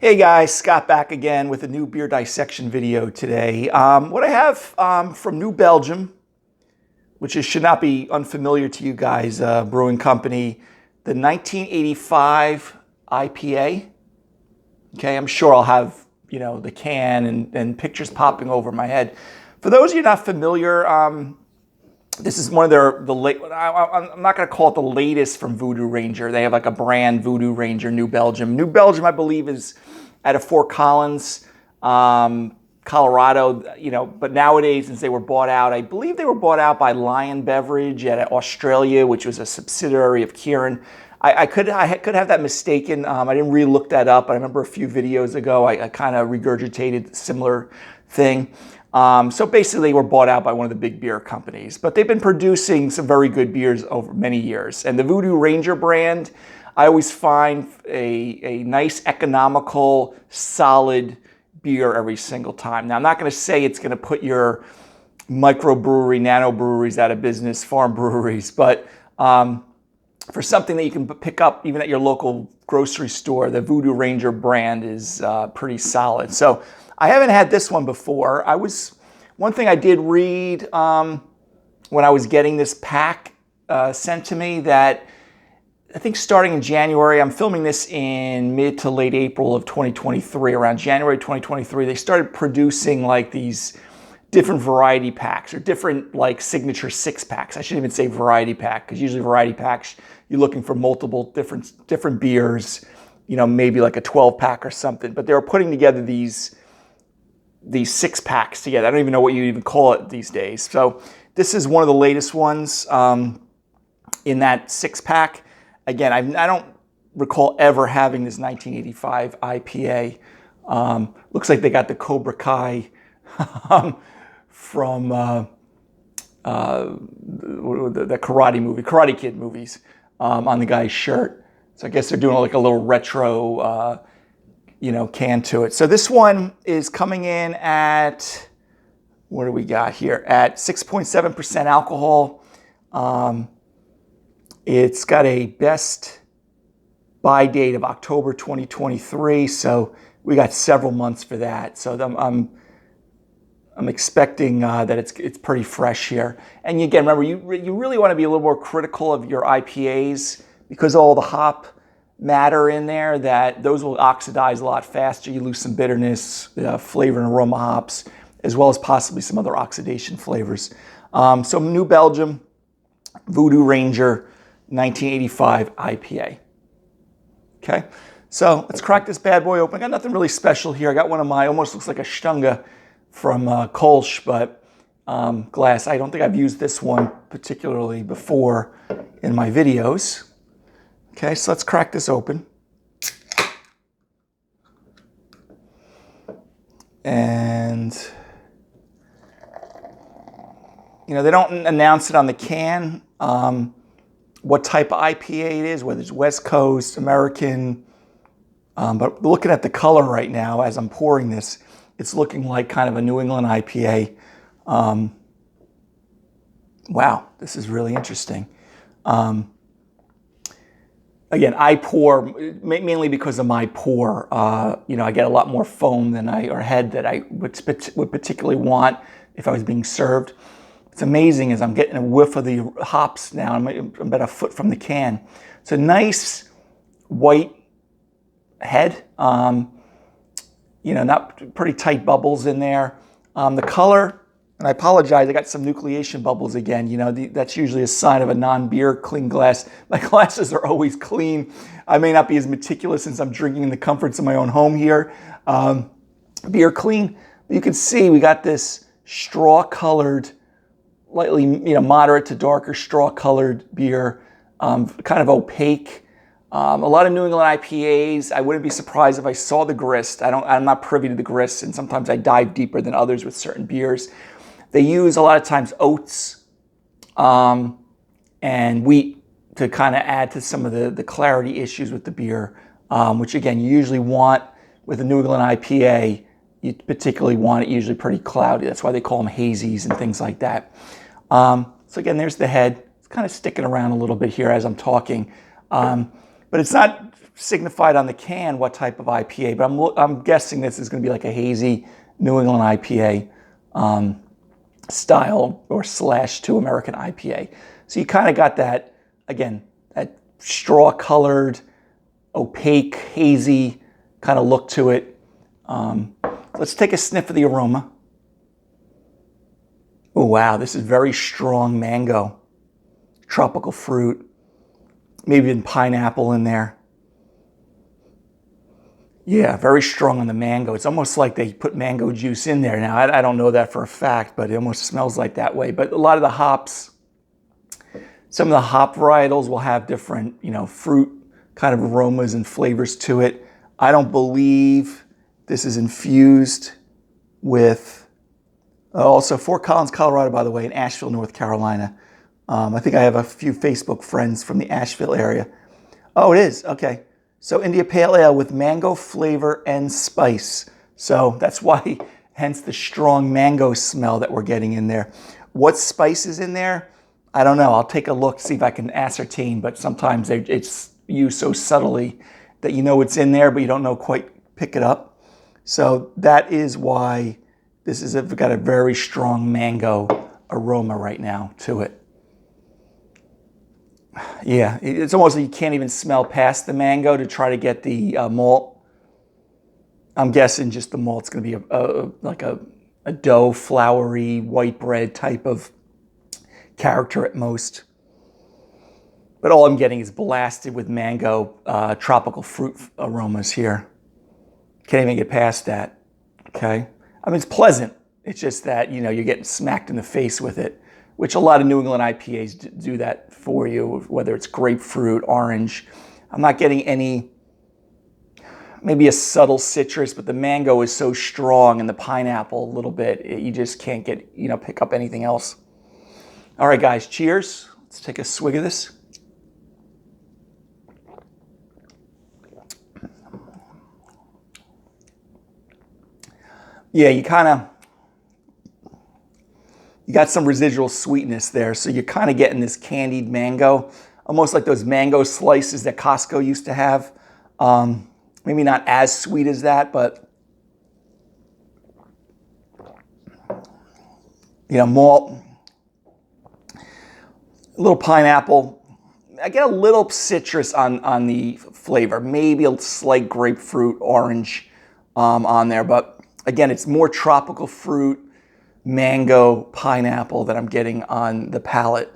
Hey guys, Scott back again with a new beer dissection video today. What I have from New Belgium, which should not be unfamiliar to you guys, brewing company, the 1985 IPA. Okay, I'm sure I'll have the can and pictures popping over my head. For those of you not familiar, this is one of the late. I'm not going to call it the latest from Voodoo Ranger. They have like a brand, Voodoo Ranger, New Belgium. New Belgium, I believe, is out of Fort Collins, Colorado. But nowadays, since they were bought out, I believe they were bought out by Lion Beverage out of Australia, which was a subsidiary of Kirin. I could have that mistaken. I didn't really look that up. I remember a few videos ago, I kind of regurgitated a similar thing. So basically, they were bought out by one of the big beer companies, but they've been producing some very good beers over many years. And the Voodoo Ranger brand, I always find a nice, economical, solid beer every single time. Now, I'm not going to say it's going to put your microbrewery, nano breweries out of business, farm breweries, but for something that you can pick up even at your local grocery store, the Voodoo Ranger brand is pretty solid. So I haven't had this one before. One thing I did read when I was getting this pack sent to me, that I think starting in January, I'm filming this in mid to late April of 2023, around January 2023, they started producing like these different variety packs or different like signature 6-packs. I shouldn't even say variety pack, because usually variety packs, you're looking for multiple different beers, maybe like a 12-pack or something. But they were putting together these 6-packs together. I don't even know what you even call it these days. So this is one of the latest ones in that 6-pack. Again, I don't recall ever having this 1985 IPA. Looks like they got the Cobra Kai from the Karate Kid movies on the guy's shirt. So I guess they're doing like a little retro can to it. So this one is coming in at, what do we got here? At 6.7% alcohol. It's got a best buy date of October 2023. So we got several months for that. So I'm expecting that it's pretty fresh here. And again, remember, you really want to be a little more critical of your IPAs because of all the hop matter in there, that those will oxidize a lot faster. You lose some bitterness, flavor and aroma hops, as well as possibly some other oxidation flavors. So New Belgium, Voodoo Ranger, 1985 IPA. Okay, so let's crack this bad boy open. I got nothing really special here. I got one of my, almost looks like a Stunga from Kolsch, but glass. I don't think I've used this one particularly before in my videos. Okay, so let's crack this open. And, they don't announce it on the can, what type of IPA it is, whether it's West Coast, American. But looking at the color right now as I'm pouring this, it's looking like kind of a New England IPA. Wow, this is really interesting. Again, I pour mainly because of my pour. I get a lot more foam than or head that I would particularly want if I was being served. It's amazing as I'm getting a whiff of the hops now. I'm about a foot from the can. It's a nice white head. Not pretty tight bubbles in there. The color, and I apologize, I got some nucleation bubbles again. That's usually a sign of a non-beer clean glass. My glasses are always clean. I may not be as meticulous since I'm drinking in the comforts of my own home here. Beer clean. But you can see we got this straw-colored, lightly, moderate to darker straw-colored beer, kind of opaque. A lot of New England IPAs, I wouldn't be surprised if I saw the grist. I'm not privy to the grist, and sometimes I dive deeper than others with certain beers. They use a lot of times oats and wheat to kind of add to some of the clarity issues with the beer, which again, you usually want with a New England IPA. You particularly want it usually pretty cloudy. That's why they call them hazies and things like that. So again, there's the head. It's kind of sticking around a little bit here as I'm talking. but it's not signified on the can what type of IPA, but I'm guessing this is going to be like a hazy New England IPA style or / to American IPA. So you kind of got that, again, that straw colored, opaque, hazy kind of look to it. Let's take a sniff of the aroma. Oh, wow, this is very strong mango, tropical fruit, maybe even pineapple in there. Yeah, very strong on the mango. It's almost like they put mango juice in there. Now, I don't know that for a fact, but it almost smells like that way. But a lot of the hops, some of the hop varietals will have different, fruit kind of aromas and flavors to it. I don't believe this is infused with, also Fort Collins, Colorado, by the way, and Asheville, North Carolina. I think I have a few Facebook friends from the Asheville area. Oh, it is? Okay. So India Pale Ale with mango flavor and spice. So that's why, hence the strong mango smell that we're getting in there. What spice is in there? I don't know. I'll take a look, see if I can ascertain, but sometimes it's used so subtly that you know it's in there, but you don't know quite pick it up. So that is why this is got a very strong mango aroma right now to it. Yeah, it's almost like you can't even smell past the mango to try to get the malt. I'm guessing just the malt's going to be like a dough, floury, white bread type of character at most. But all I'm getting is blasted with mango, tropical fruit aromas here. Can't even get past that, okay? I mean, it's pleasant. It's just that, you're getting smacked in the face with it, which a lot of New England IPAs do that for you, whether it's grapefruit, orange. I'm not getting any, maybe a subtle citrus, but the mango is so strong and the pineapple a little bit, you just can't get, pick up anything else. All right, guys, cheers. Let's take a swig of this. Yeah, you got some residual sweetness there, so you're kind of getting this candied mango, almost like those mango slices that Costco used to have. Maybe not as sweet as that, but malt, a little pineapple. I get a little citrus on the flavor, maybe a slight grapefruit, orange on there, but again, it's more tropical fruit, mango, pineapple that I'm getting on the palate.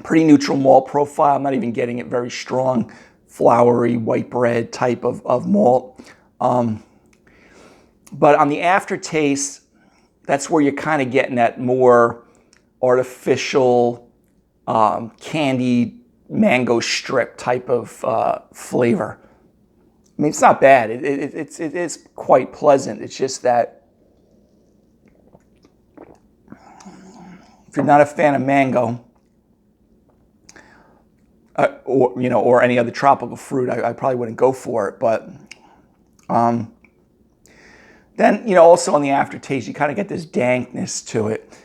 Pretty neutral malt profile. I'm not even getting it very strong, floury, white bread type of malt. But on the aftertaste, that's where you're kind of getting that more artificial, candied mango strip type of flavor. I mean, it's not bad. It is quite pleasant. It's just that if you're not a fan of mango, or any other tropical fruit, I probably wouldn't go for it. But then, also on the aftertaste, you kind of get this dankness to it.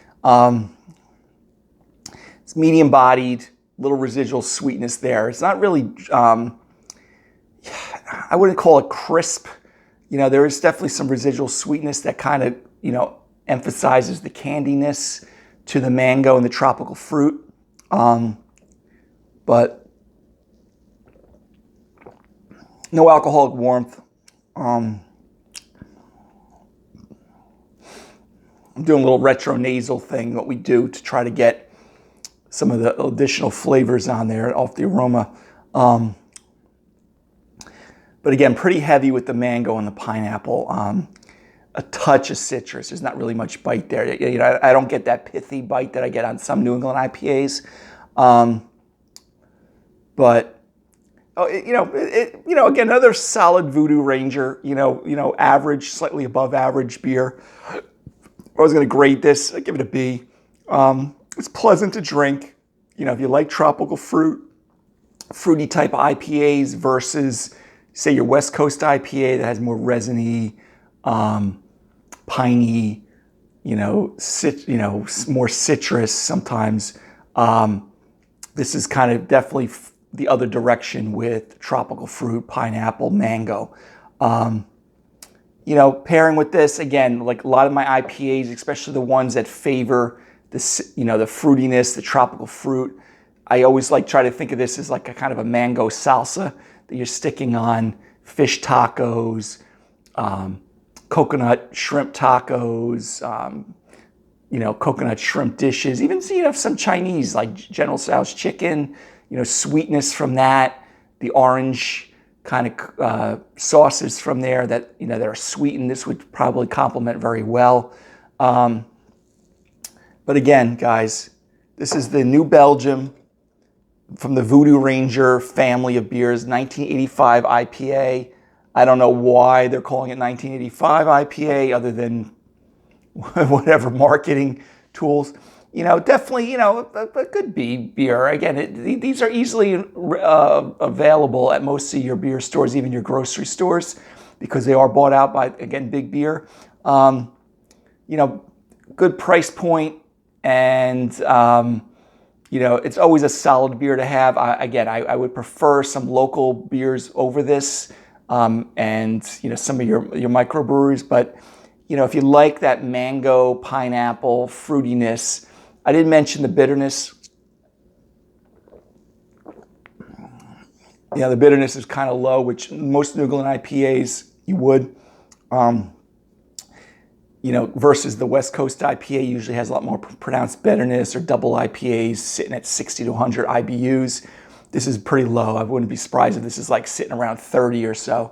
It's medium-bodied, little residual sweetness there. It's not really, I wouldn't call it crisp. There is definitely some residual sweetness that kind of, emphasizes the candiness to the mango and the tropical fruit. But no alcoholic warmth. I'm doing a little retro nasal thing, what we do to try to get some of the additional flavors on there off the aroma. But again, pretty heavy with the mango and the pineapple. A touch of citrus. There's not really much bite there. I don't get that pithy bite that I get on some New England IPAs. But again, another solid Voodoo Ranger. Average, slightly above average beer. If I was going to grade this, I'd give it a B. It's pleasant to drink. If you like tropical fruit, fruity type IPAs versus, say, your West Coast IPA that has more resiny, piney, more citrus sometimes. This is kind of definitely the other direction with tropical fruit, pineapple, mango. You know, pairing with this, again, like a lot of my IPAs, especially the ones that favor this, you know, the fruitiness, the tropical fruit, I always like try to think of this as like a kind of a mango salsa that you're sticking on fish tacos, coconut shrimp tacos, you know, coconut shrimp dishes, even, you know, some Chinese like General Tso's chicken, you know, sweetness from that, the orange kind of sauces from there that, you know, that are sweetened. This would probably complement very well. But again, guys, this is the New Belgium from the Voodoo Ranger family of beers, 1985 IPA. I don't know why they're calling it 1985 IPA other than whatever marketing tools. You know, definitely, you know, a good beer. Again, these are easily available at most of your beer stores, even your grocery stores, because they are bought out by, again, big beer. You know, good price point, and, you know, it's always a solid beer to have. I would prefer some local beers over this, and, you know, some of your microbreweries. But, you know, if you like that mango, pineapple, fruitiness, I didn't mention the bitterness. Yeah, the bitterness is kind of low, which most New England IPAs you would. You know, versus the West Coast IPA usually has a lot more pronounced bitterness, or double IPAs sitting at 60 to 100 IBUs. This is pretty low. I wouldn't be surprised if this is like sitting around 30 or so.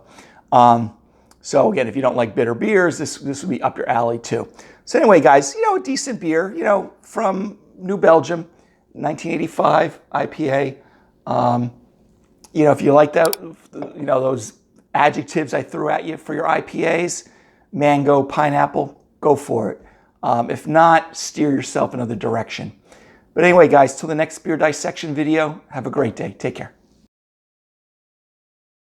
So again, if you don't like bitter beers, this would be up your alley too. So anyway, guys, you know, a decent beer, you know, from New Belgium, 1985 IPA. You know, if you like that, you know, those adjectives I threw at you for your IPAs, mango, pineapple, go for it. If not, steer yourself another direction. But anyway, guys, till the next beer dissection video, have a great day. Take care.